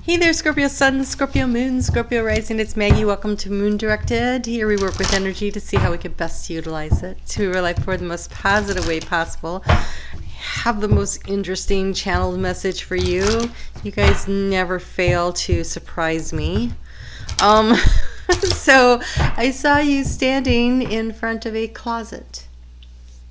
Hey there, Scorpio Sun, Scorpio Moon, Scorpio Rising. It's Maggie. Welcome to Moon Directed. Here we work with energy to see how we can best utilize it to our life for the most positive way possible. Have the most interesting channeled message for you. You guys never fail to surprise me. So I saw you standing in front of a closet.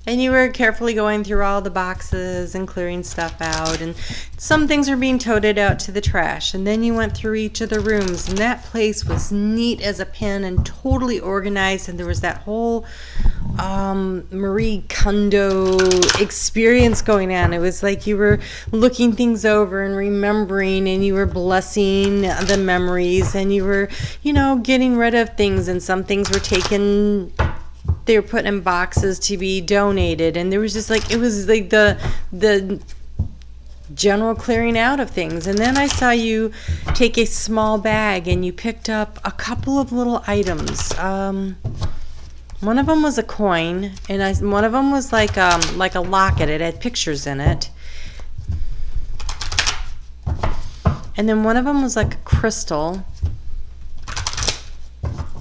And you were carefully going through all the boxes and clearing stuff out. And some things were being toted out to the trash. And then you went through each of the rooms. And that place was neat as a pin and totally organized. And there was that whole Marie Kondo experience going on. It was like you were looking things over and remembering. And you were blessing the memories. And you were, getting rid of things. And some things were taken... They were put in boxes to be donated, and there was just it was like the general clearing out of things. And then I saw you take a small bag and you picked up a couple of little items. One of them was a coin, and one of them was like a locket. It had pictures in it. And then one of them was like a crystal.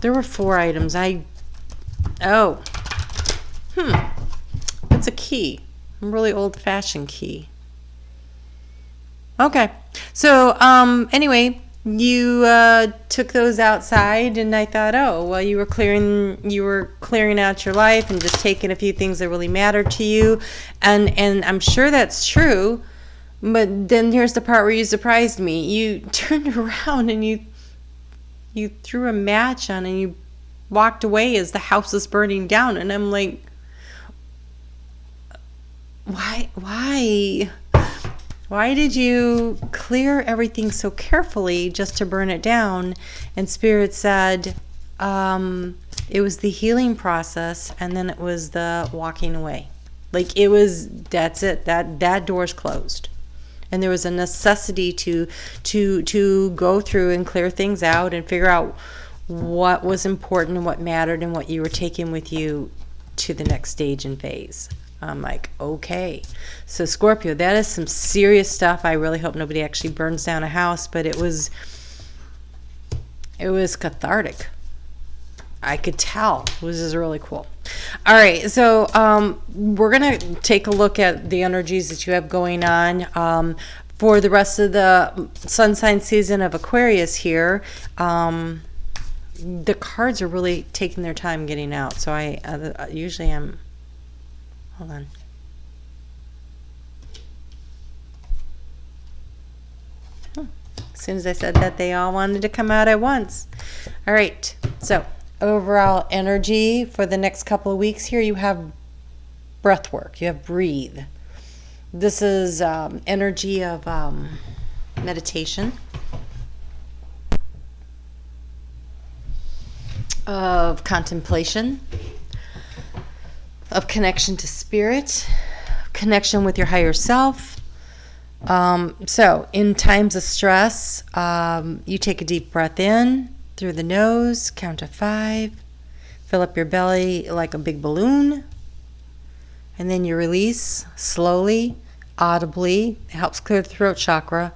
There were 4 items. It's a key. A really old-fashioned key. Okay. So, anyway, you took those outside, and I thought, you were clearing out your life and just taking a few things that really mattered to you, and I'm sure that's true. But then here's the part where you surprised me. You turned around and you threw a match on, and you walked away as the house was burning down. And I'm like, why did you clear everything so carefully just to burn it down? And Spirit said it was the healing process, and then it was the walking away. That's it, that door's closed. And there was a necessity to go through and clear things out and figure out what was important and what mattered and what you were taking with you to the next stage and phase. I'm like, okay. So Scorpio, that is some serious stuff. I really hope nobody actually burns down a house, but it was cathartic. I could tell. This is really cool. All right, so we're going to take a look at the energies that you have going on for the rest of the sun sign season of Aquarius here. The cards are really taking their time getting out, so I usually am. Hold on. As soon as I said that, they all wanted to come out at once. All right, so overall energy for the next couple of weeks here, you have breath work, you have breathe. This is energy of meditation, of contemplation, of connection to spirit, connection with your higher self. So in times of stress, you take a deep breath in through the nose, count to 5, fill up your belly like a big balloon, and then you release slowly, audibly. It helps clear the throat chakra.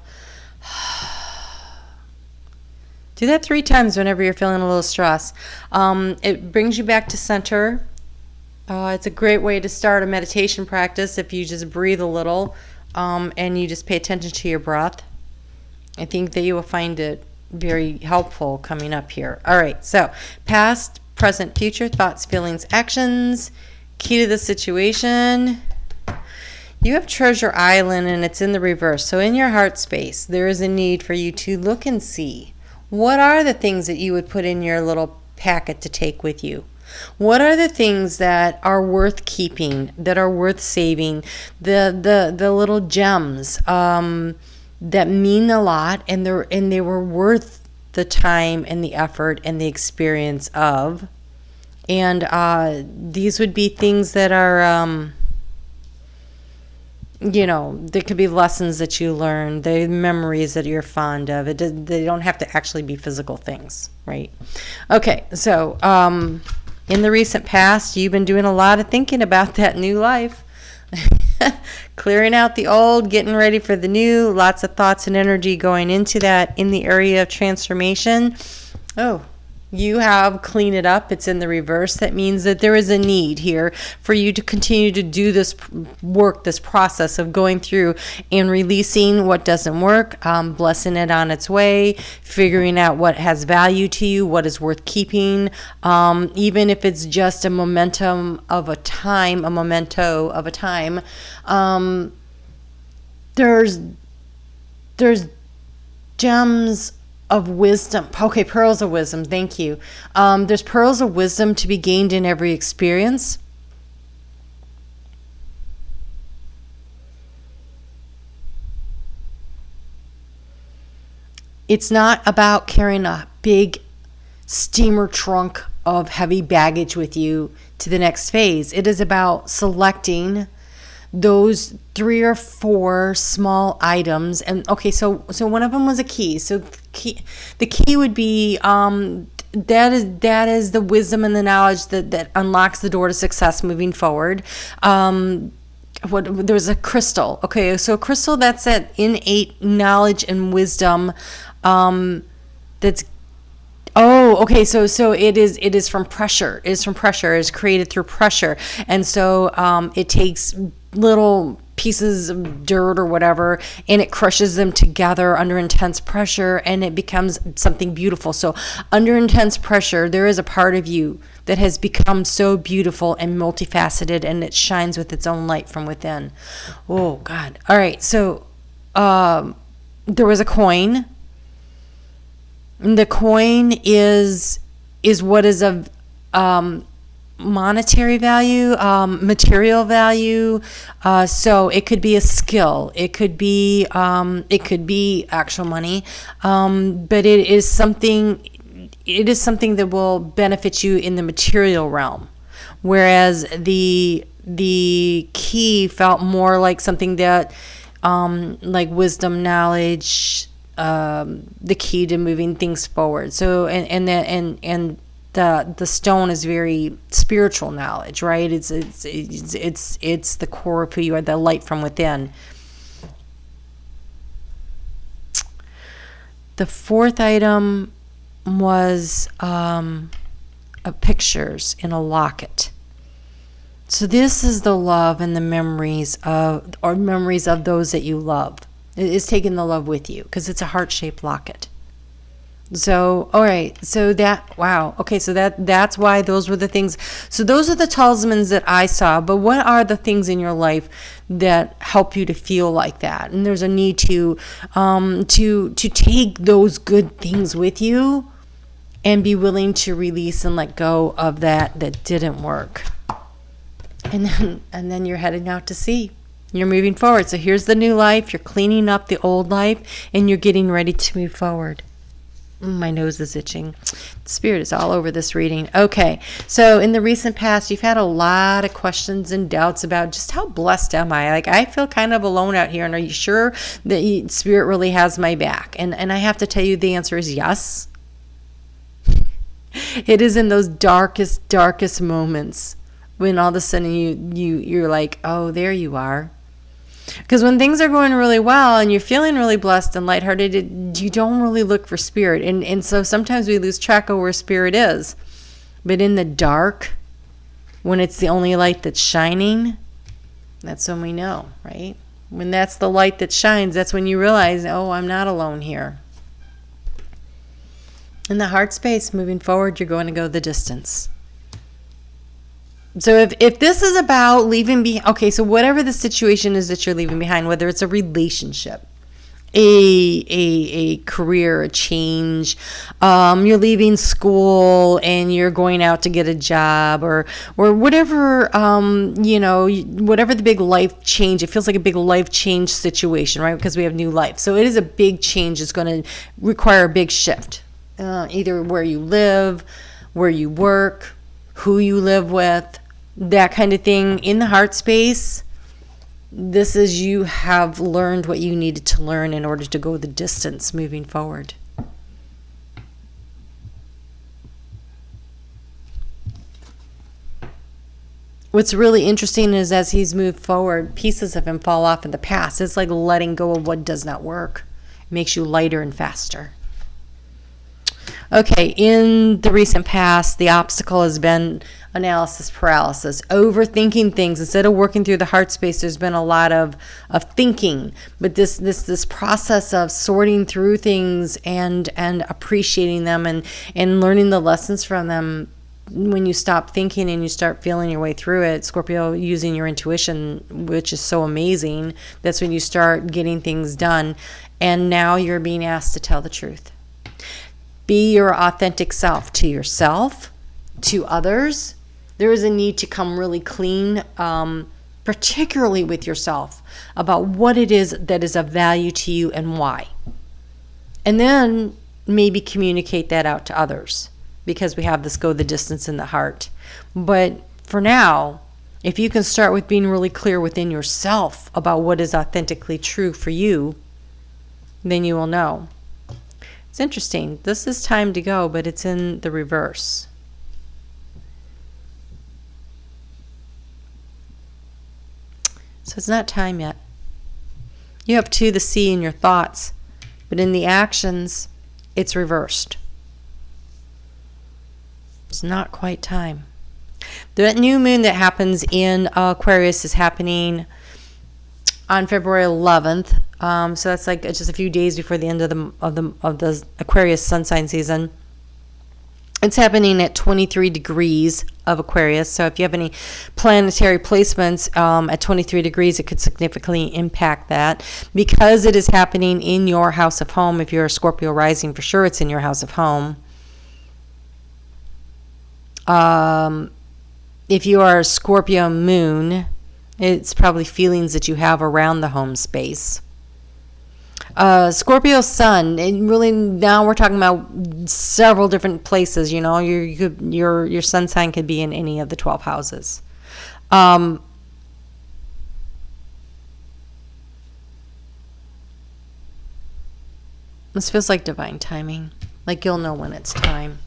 Do that 3 times whenever you're feeling a little stress. It brings you back to center. It's a great way to start a meditation practice if you just breathe a little and you just pay attention to your breath. I think that you will find it very helpful coming up here. All right, so past, present, future, thoughts, feelings, actions, key to the situation. You have Treasure Island, and it's in the reverse. So in your heart space, there is a need for you to look and see. What are the things that you would put in your little packet to take with you? What are the things that are worth keeping, that are worth saving? The little gems that mean a lot, and they were worth the time and the effort and the experience of. And these would be things that are there could be lessons that you learn, the memories that you're fond of. They don't have to actually be physical things, right? Okay, so in the recent past, you've been doing a lot of thinking about that new life. Clearing out the old, getting ready for the new. Lots of thoughts and energy going into that in the area of transformation. Oh, you have clean it up. It's in the reverse. That means that there is a need here for you to continue to do this work, this process of going through and releasing what doesn't work, blessing it on its way, figuring out what has value to you, what is worth keeping, even if it's just a memento of a time. There's gems of wisdom. Okay, pearls of wisdom. Thank you. There's pearls of wisdom to be gained in every experience. It's not about carrying a big steamer trunk of heavy baggage with you to the next phase. It is about selecting those 3 or 4 small items. And okay, so one of them was a key. So the key would be that is the wisdom and the knowledge that unlocks the door to success moving forward. There's a crystal. Okay, so a crystal, that's that innate knowledge and wisdom that's okay. So it is from pressure. It is from pressure. It is created through pressure, and so it takes little pieces of dirt or whatever, and it crushes them together under intense pressure, and it becomes something beautiful. So under intense pressure, there is a part of you that has become so beautiful and multifaceted, and it shines with its own light from within. Oh God. All right. So there was a coin. The coin is what is of monetary value, material value. So it could be a skill. It could be actual money. But it is something that will benefit you in the material realm. Whereas the key felt more like something that, like wisdom, knowledge, the key to moving things forward. So and the stone is very spiritual knowledge, right? It's the core of who you are, the light from within. The 4th item was pictures in a locket. So this is the love and the memories of those that you love. It is taking the love with you because it's a heart-shaped locket. So, all right. So wow. Okay. So that's why those were the things. So those are the talismans that I saw. But what are the things in your life that help you to feel like that? And there's a need to take those good things with you and be willing to release and let go of that didn't work. And then you're heading out to sea. You're moving forward. So here's the new life. You're cleaning up the old life, and you're getting ready to move forward. My nose is itching. The spirit is all over this reading. Okay, so in the recent past, you've had a lot of questions and doubts about just how blessed am I? Like, I feel kind of alone out here, and are you sure that spirit really has my back? And I have to tell you, the answer is yes. It is in those darkest moments when all of a sudden you're like, oh, there you are. Because when things are going really well and you're feeling really blessed and lighthearted, you don't really look for spirit. And so sometimes we lose track of where spirit is. But in the dark, when it's the only light that's shining, that's when we know, right? When that's the light that shines, that's when you realize, oh, I'm not alone here. In the heart space, moving forward, you're going to go the distance. So if this is about leaving behind, okay, so whatever the situation is that you're leaving behind, whether it's a relationship, a career, a change, you're leaving school and you're going out to get a job, or whatever, whatever the big life change, it feels like a big life change situation, right? Because we have new life. So it is a big change. It's going to require a big shift, either where you live, where you work, who you live with, that kind of thing. In the heart space, this is you have learned what you needed to learn in order to go the distance moving forward. what's really interesting is as he's moved forward, pieces of him fall off in the past. It's like letting go of what does not work. It makes you lighter and faster. Okay, in the recent past, the obstacle has been analysis paralysis, overthinking things. Instead of working through the heart space, there's been a lot of thinking. But this process of sorting through things and appreciating them and learning the lessons from them, when you stop thinking and you start feeling your way through it, Scorpio, using your intuition, which is so amazing, that's when you start getting things done. And now you're being asked to tell the truth. Be your authentic self to yourself, to others. There is a need to come really clean, particularly with yourself, about what it is that is of value to you and why. And then maybe communicate that out to others, because we have this go the distance in the heart. But for now, if you can start with being really clear within yourself about what is authentically true for you, then you will know. It's interesting. This is time to go, but it's in the reverse. So it's not time yet. You have the sea in your thoughts, but in the actions, it's reversed. It's not quite time. The new moon that happens in Aquarius is happening on February 11th. So that's like just a few days before the end of the Aquarius sun sign season. It's happening at 23 degrees of Aquarius. So if you have any planetary placements at 23 degrees, it could significantly impact that. Because it is happening in your house of home, if you're a Scorpio rising, for sure it's in your house of home. If you are a Scorpio moon, it's probably feelings that you have around the home space. Scorpio sun, and really now we're talking about several different places. You know, your sun sign could be in any of the 12 houses. This feels like divine timing. Like you'll know when it's time.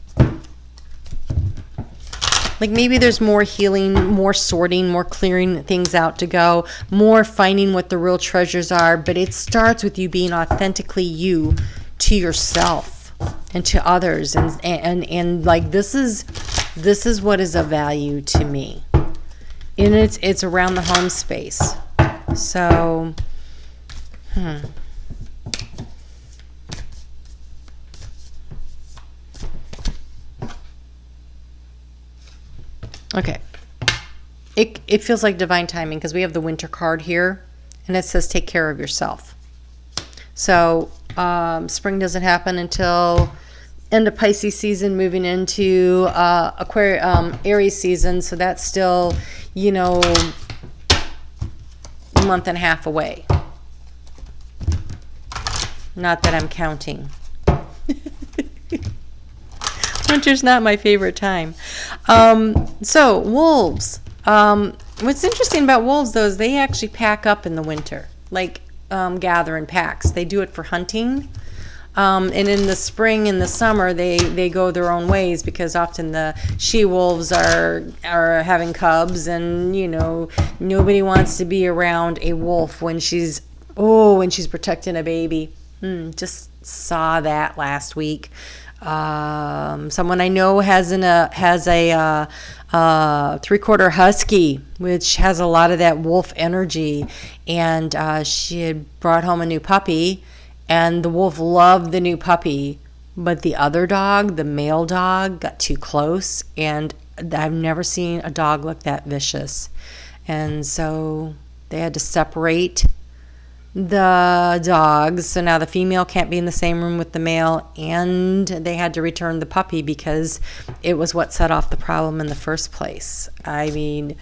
Like maybe there's more healing, more sorting, more clearing things out to go, more finding what the real treasures are. But it starts with you being authentically you to yourself and to others. And like this is what is of value to me. And it's around the home space. So, Okay. It feels like divine timing because we have the winter card here and it says take care of yourself. So spring doesn't happen until end of Pisces season, moving into Aries season. So that's still, a month and a half away. Not that I'm counting. Winter's not my favorite time. So wolves. What's interesting about wolves, though, is they actually pack up in the winter, like gather in packs. They do it for hunting. And in the spring and the summer, they go their own ways because often the she-wolves are having cubs, and nobody wants to be around a wolf when she's protecting a baby. Just saw that last week. Someone I know has a 3/4 husky, which has a lot of that wolf energy, and she had brought home a new puppy, and the wolf loved the new puppy, but the other dog, the male dog, got too close, and I've never seen a dog look that vicious, and so they had to separate the dogs. So now the female can't be in the same room with the male, and they had to return the puppy because it was what set off the problem in the first place. I mean,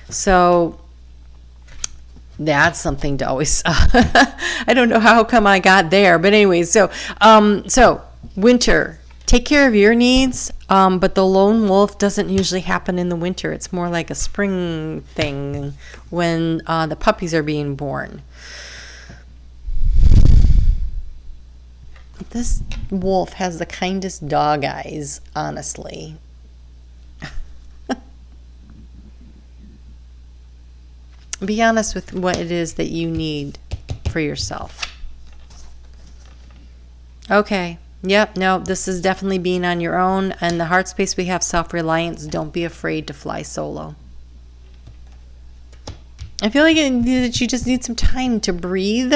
so that's something to always I don't know how come I got there, but anyways, so winter, take care of your needs, but the lone wolf doesn't usually happen in the winter. It's more like a spring thing when the puppies are being born. This wolf has the kindest dog eyes, honestly. Be honest with what it is that you need for yourself. Okay. Yep. No, this is definitely being on your own. And the heart space, we have self-reliance. Don't be afraid to fly solo. I feel like that you just need some time to breathe,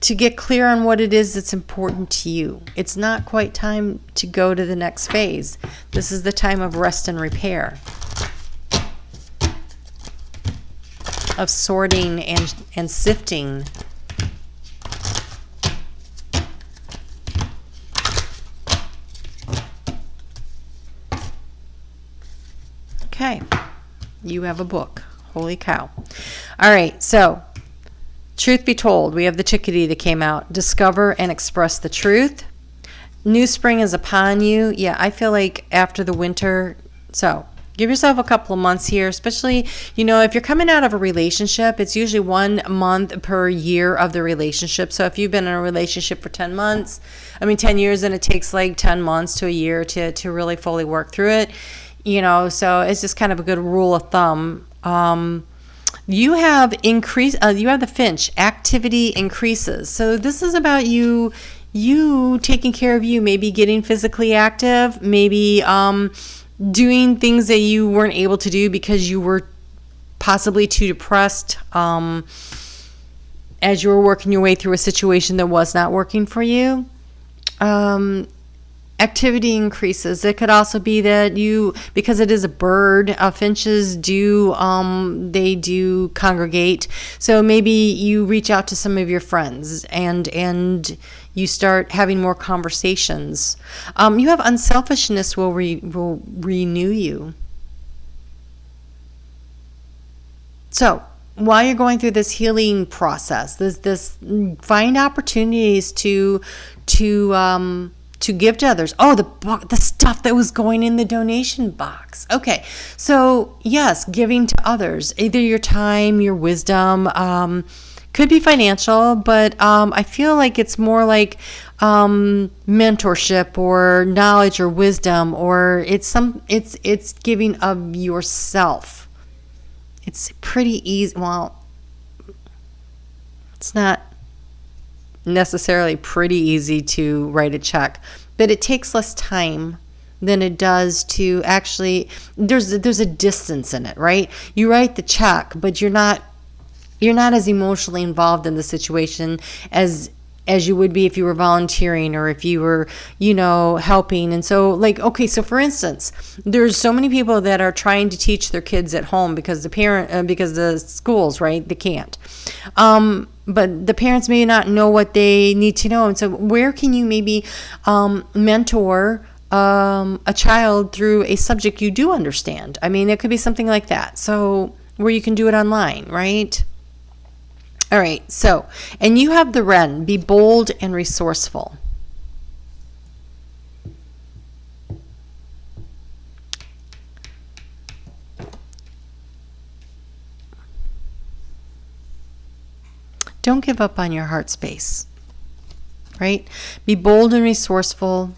to get clear on what it is that's important to you. It's not quite time to go to the next phase. This is the time of rest and repair, of sorting and sifting. Okay, you have a book. Holy cow. All right, so truth be told, we have the chickadee that came out. Discover and express the truth. New spring is upon you. Yeah, I feel like after the winter, so give yourself a couple of months here, especially, if you're coming out of a relationship, it's usually 1 month per year of the relationship. So if you've been in a relationship for 10 years, then it takes like 10 months to a year to really fully work through it. So it's just kind of a good rule of thumb. You have the finch, activity increases. So this is about you taking care of you, maybe getting physically active, maybe doing things that you weren't able to do because you were possibly too depressed as you were working your way through a situation that was not working for you. Activity increases. It could also be that because it is a bird, finches do congregate. So maybe you reach out to some of your friends and you start having more conversations. You have unselfishness will renew you. So while you're going through this healing process, this find opportunities to give to others. Oh, the stuff that was going in the donation box. Okay, so yes, giving to others, either your time, your wisdom, could be financial, but I feel like it's more like mentorship or knowledge or wisdom, or it's giving of yourself. It's pretty easy. Well, it's not necessarily pretty easy to write a check, but it takes less time than it does to actually, there's a distance in it, right? You write the check, but you're not as emotionally involved in the situation as you would be if you were volunteering or if you were, helping. And so so for instance, there's so many people that are trying to teach their kids at home because the schools, right, they can't. But the parents may not know what they need to know. And so where can you maybe mentor a child through a subject you do understand? I mean, it could be something like that. So where you can do it online, right? All right. So, and you have the Wren. Be bold and resourceful. Don't give up on your heart space, right? Be bold and resourceful.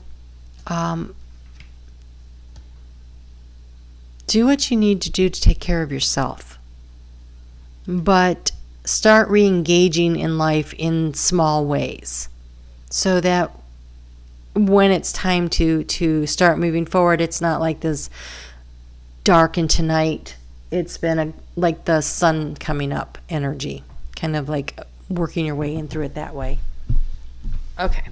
Do what you need to do to take care of yourself. But start re-engaging in life in small ways so that when it's time to start moving forward, it's not like this dark into night. It's been like the sun coming up energy, kind of like working your way in through it that way. Okay.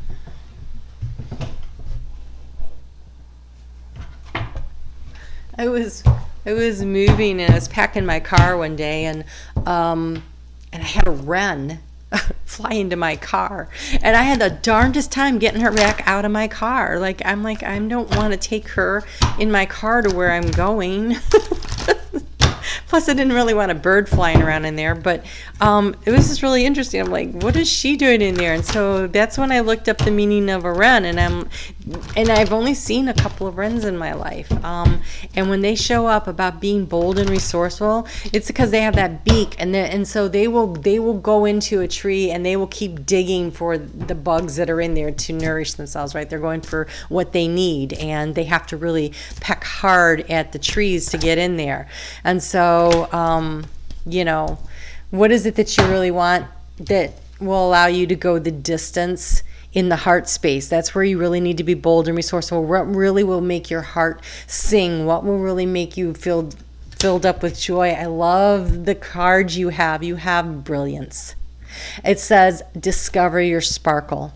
I was moving and I was packing my car one day and I had a wren fly into my car and I had the darndest time getting her back out of my car. I don't want to take her in my car to where I'm going. Plus, I didn't really want a bird flying around in there, but it was just really interesting. I'm like, what is she doing in there? And so that's when I looked up the meaning of a wren, and I've only seen a couple of wrens in my life. And when they show up about being bold and resourceful, it's because they have that beak, and so they will go into a tree and they will keep digging for the bugs that are in there to nourish themselves. Right? They're going for what they need, and they have to really peck hard at the trees to get in there. And so What is it that you really want that will allow you to go the distance in the heart space? That's where you really need to be bold and resourceful. What really will make your heart sing? What will really make you feel filled up with joy? I love the cards you have. You have brilliance. It says, discover your sparkle.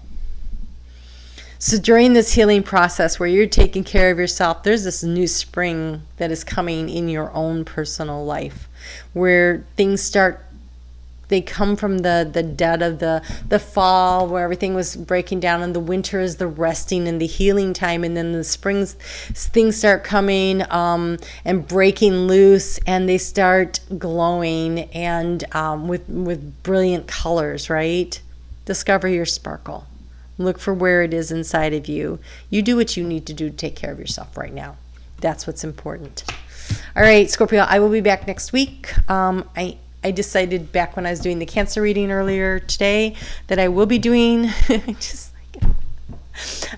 So during this healing process where you're taking care of yourself, there's this new spring that is coming in your own personal life where things they come from the dead of the fall where everything was breaking down, and the winter is the resting and the healing time, and then the springs things start coming and breaking loose, and they start glowing and with brilliant colors, right? Discover your sparkle. Look for where it is inside of you. You do what you need to do to take care of yourself right now. That's what's important. All right, Scorpio, I will be back next week. I decided back when I was doing the Cancer reading earlier today that I will be doing,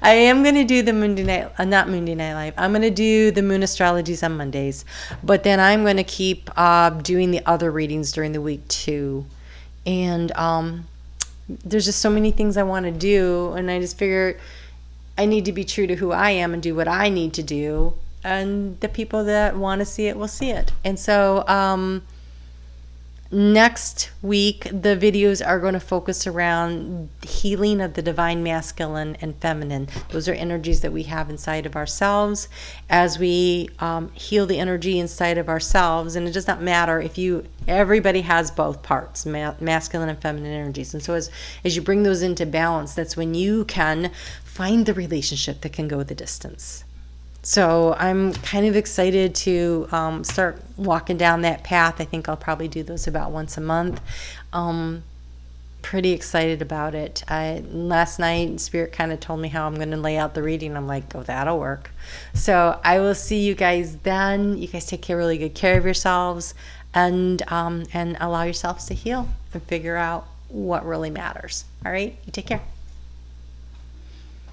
I am going to do the Monday night, not Monday Night Live. I'm going to do the moon astrologies on Mondays, but then I'm going to keep doing the other readings during the week too. And there's just so many things I want to do, and I just figure I need to be true to who I am and do what I need to do, and the people that want to see it will see it. And so next week, the videos are going to focus around healing of the divine masculine and feminine. Those are energies that we have inside of ourselves. As we heal the energy inside of ourselves, and it does not matter everybody has both parts, masculine and feminine energies. And so as you bring those into balance, that's when you can find the relationship that can go the distance. So I'm kind of excited to start walking down that path. I think I'll probably do those about once a month. Pretty excited about it. Last night, Spirit kind of told me how I'm going to lay out the reading. I'm like, oh, that'll work. So I will see you guys then. You guys take really good care of yourselves, and allow yourselves to heal and figure out what really matters. All right? You take care.